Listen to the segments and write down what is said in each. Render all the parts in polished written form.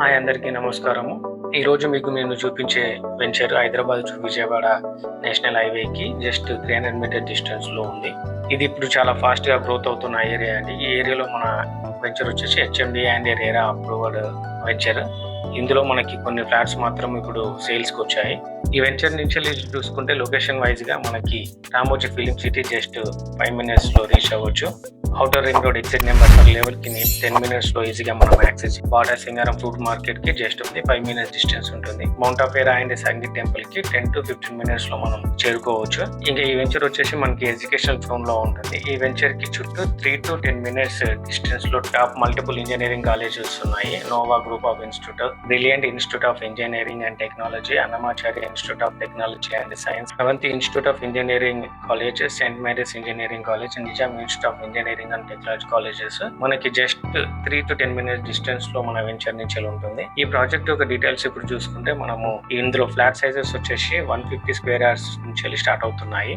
Hi అందరికీ నమస్కారము. ఈరోజు నేను చూపించే venture Hyderabad to Vijayawada national హైవేకి జస్ట్ 300 మీటర్ డిస్టెన్స్లో ఉంది. ఇది ఇప్పుడు చాలా ఫాస్ట్గా గ్రోత్ అవుతున్న ఏరియా అండి. ఈ ఏరియాలో మన వెంచర్ వచ్చేసి HMD and RERA approved venture. ఇందులో మనకి కొన్ని ఫ్లాట్స్ మాత్రం ఇప్పుడు సేల్స్కి వచ్చాయి. ఈ వెంచర్ నుంచి చూసుకుంటే లొకేషన్ వైజ్గా మనకి రామోజీ ఫిలిం సిటీ జస్ట్ 5 minutesలో రీచ్ అవ్వచ్చు. Outer ring road exit number లెవెల్కి 10 minutesలో ఈజీగా మనం యాక్సెస్. బార్డర్ సింగారం ఫ్రూట్ మార్కెట్కి జస్ట్ 5 minutes డిస్టెన్స్ ఉంటుంది. మౌంట్ ఆఫ్ ఏరా అండ్ సంగీత్ టెంపుల్కి 10 to 15 minutesలో మనం చేరుకోవచ్చు. ఇంకా ఈ వెంచర్ వచ్చేసి మనకి ఎడ్యుకేషనల్ జోన్లో ఉంటుంది. ఈ వెంచర్కి చుట్టూ 3 to 10 minutes డిస్టెన్స్లో టాప్ మల్టిపుల్ ఇంజనీరింగ్ కాలేజెస్ ఉన్నాయి. Nova group of institute, brilliant institute of engineering and technology, Annamacharya institute of technology and science, Avanti institute of engineering college, Saint Mary's engineering college, Nizam institute of engineering and technology colleges మనకి just 3 to 10 minutes distance లో మన venture నుంచి ఉంటుంది. ఈ project యొక్క details ఇప్పుడు చూసుకుంటే మనము ఇందులో ఫ్లాట్ సైజెస్ వచ్చేసి 150 square yards నుంచి స్టార్ట్ అవుతున్నాయి.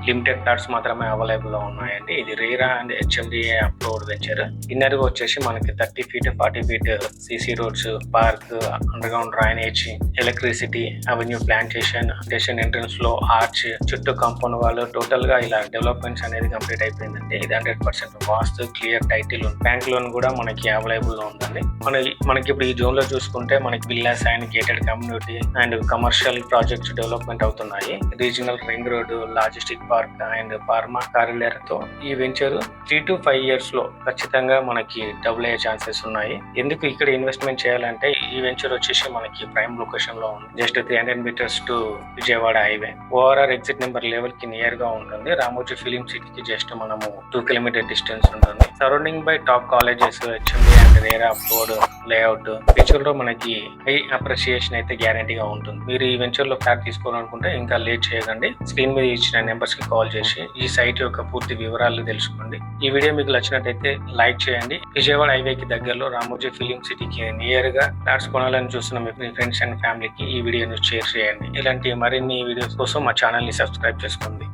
లిమిటెడ్ ఫ్లాట్స్ మాత్రమే అవైలబుల్ లో ఉన్నాయండి. ఇది RERA and HMDA approved venture. Inner గా వచ్చేసి మనకి 30 feet 40 feet CC roads, park, under ground drainage, electricity, avenue plantation, station entrance లో ఆర్చ్, చుట్టూ కాంపౌండ్ వాళ్ళు టోటల్ గా ఇలా డెవలప్మెంట్స్ అనేది కంప్లీట్ అయిపోయిందండి. ఇది 100% వాస్తు, క్లియర్ టైటిల్, బ్యాంక్ లోన్ కూడా మనకి అవైలబుల్ లో ఉందండి. మనకి ఇప్పుడు ఈ జోన్ లో చూసుకుంటే మనకి villas and gated community and commercial projects development అవుతున్నాయి. Regional ring road, logistic park and pharma corridor తో ఈ వెంచర్ 3 to 5 years లో ఖచ్చితంగా మనకి డబుల్ అయ్యే ఛాన్సెస్ ఉన్నాయి. ఎందుకు ఇక్కడ ఇన్వెస్ట్మెంట్ చేయాలంటే ఈ వెంచర్ వచ్చేసి మనకి ప్రైమ్ లొకేషన్ లో ఉంది. Just 300 meters to Vijayawada highway. ORR exit number level కి నియర్ గా ఉంటుంది. రామోజీ ఫిలిం సిటీకి జస్ట్ మనము 2 kilometer డిస్టెన్స్ ఉంటుంది. Surrounding by top colleges, HMD and RERA approved layout. Future లో మనకి హై అప్రిసియేషన్ అయితే గ్యారంటీగా ఉంటుంది. మీరు ఈ వెంచర్ లో ఫ్లాట్ తీసుకోవాలనుకుంటే ఇంకా లేట్ చేయకండి. స్క్రీన్ మీద ఇచ్చిన నెంబర్స్ కి కాల్ చేసి ఈ సైట్ యొక్క పూర్తి వివరాలు తెలుసుకోండి. ఈ వీడియో మీకు నచ్చినట్టయితే లైక్ చేయండి. విజయవాడ హైవేకి దగ్గరలో రామోజీ ఫిలిం సిటీకి నియర్ గా ఫ్లాట్స్ కొనాలని చూస్తున్న మీ ఫ్రెండ్స్ అండ్ ఫ్యామిలీకి ఈ వీడియోని షేర్ చేయండి. ఇలాంటి మరిన్ని వీడియోస్ కోసం మా ఛానల్ ని సబ్స్క్రైబ్ చేసుకోండి.